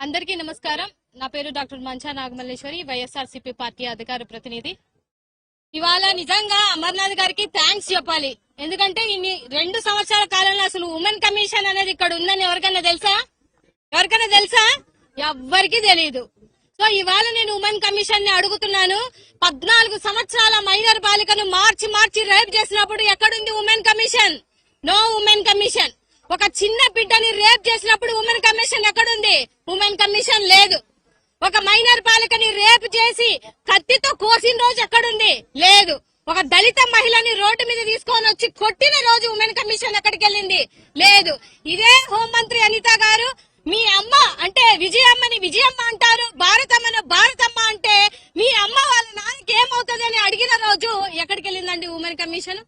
అందరికీ నమస్కారం. నా పేరు డాక్టర్ మంచా నాగమల్లేశ్వరి, వైఎస్ఆర్సీపీ పార్టీ అధికార ప్రతినిధి. ఇవాళ నిజంగా అమర్నాథ్ గారికి థ్యాంక్స్ చెప్పాలి. ఎందుకంటే ఇన్ని 2 సంవత్సరాల కాలంలో అసలు ఉమెన్ కమిషన్ అనేది ఇక్కడ ఉందని ఎవరికైనా తెలుసా? ఎవ్వరికి తెలియదు. సో ఇవాళ నేను ఉమెన్ కమిషన్ ని అడుగుతున్నాను. 14 సంవత్సరాల మైనర్ బాలికను మార్చి రేప్ చేసినప్పుడు ఎక్కడుంది women commission? No women commission. ఒక చిన్న బిడ్డని రేప్ చేసినప్పుడు ఉమెన్ కమిషన్ ఎక్కడుంది? ఉమెన్ కమిషన్ లేదు. ఒక మైనర్ బాలికని రేప్ చేసి కత్తితో కోసిన రోజు ఎక్కడుంది? లేదు. ఒక దళిత మహిళని రోడ్డు మీద తీసుకొని వచ్చి కొట్టిన రోజు ఉమెన్ కమిషన్ ఎక్కడికి వెళ్ళింది? లేదు. ఇదే హోంమంత్రి అనిత గారు మీ అమ్మ అంటే విజయమ్మని విజయమ్మ అంటారు, భారతమ్మను భారతమ్మ అంటే మీ అమ్మ వాళ్ళ నాన్నకి ఏమవుతుంది అని అడిగిన రోజు ఎక్కడికి వెళ్ళిందండి ఉమెన్ కమిషన్?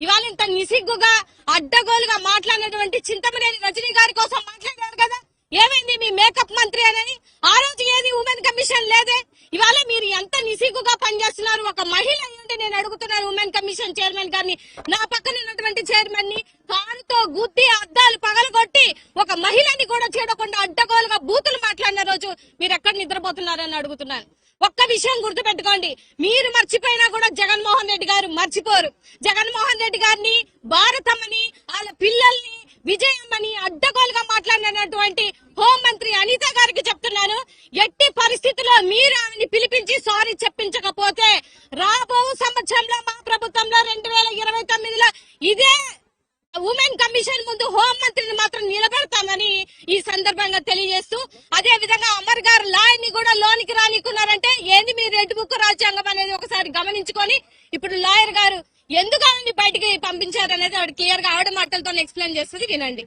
ఇవాళ ఇంత నిసిగ్గుగా అడ్డగోలుగా మాట్లాడినటువంటి చింతమనేని రజనీ గారి కోసం మాట్లాడారు కదా, ఏమైంది మీ మేకప్ మంత్రి అని? ఆ రోజు ఏది ఉమెన్ కమిషన్ లేదే. ఇవాళ మీరు ఎంత నిసిగ్గుగా పనిచేస్తున్నారు. ఒక మహిళ అంటే నేను అడుగుతున్నాను ఉమెన్ కమిషన్ చైర్మన్ గారిని, నా పక్కన ఉన్నటువంటి చైర్మన్ ని కారుతో గుద్ది అద్దాలు పగలగొట్టి ఒక మహిళని కూడా చూడకుండా అడ్డగోలుగా బూతులు మాట్లాడిన రోజు మీరు ఎక్కడ నిద్రపోతున్నారని అడుగుతున్నాను. ఒక్క విషయం గుర్తుపెట్టుకోండి, మీరు మర్చిపోయినా కూడా జగన్మోహన్ రెడ్డి గారు మర్చిపోరు. జగన్మోహన్ రెడ్డి గారిని భారతమ్మని వాళ్ళ పిల్లల్ని విజయమ్మని అడ్డగోలుగా మాట్లాడినటువంటి హోంమంత్రి అనిత గారికి చెప్తున్నాను, ఎట్టి పరిస్థితుల్లో మీరు ఆమెని పిలిపించి సారీ చెప్పించకపోతే రాబో సంవత్సరంలో మా ప్రభుత్వంలో 2029లో ఇదే ఉమెన్ కమిషన్ ముందు హోంమంత్రిని మాత్రం నిలబెడతామని ఈ సందర్భంగా తెలియజేస్తూ, అదే విధంగా అమర్ గారు లాయర్ని కూడా లోనికి రానికున్నారంటే ఏంది మీ రెడ్ బుక్ రాజ్యాంగం అనేది ఒకసారి గమనించుకొని ఇప్పుడు లాయర్ గారు ఎందుకు ఆవిడని బయటికి పంపించారు అనేది ఆవిడ క్లియర్ గా ఆవిడ మాటలతో ఎక్స్ప్లెయిన్ చేస్తుంది, వినండి.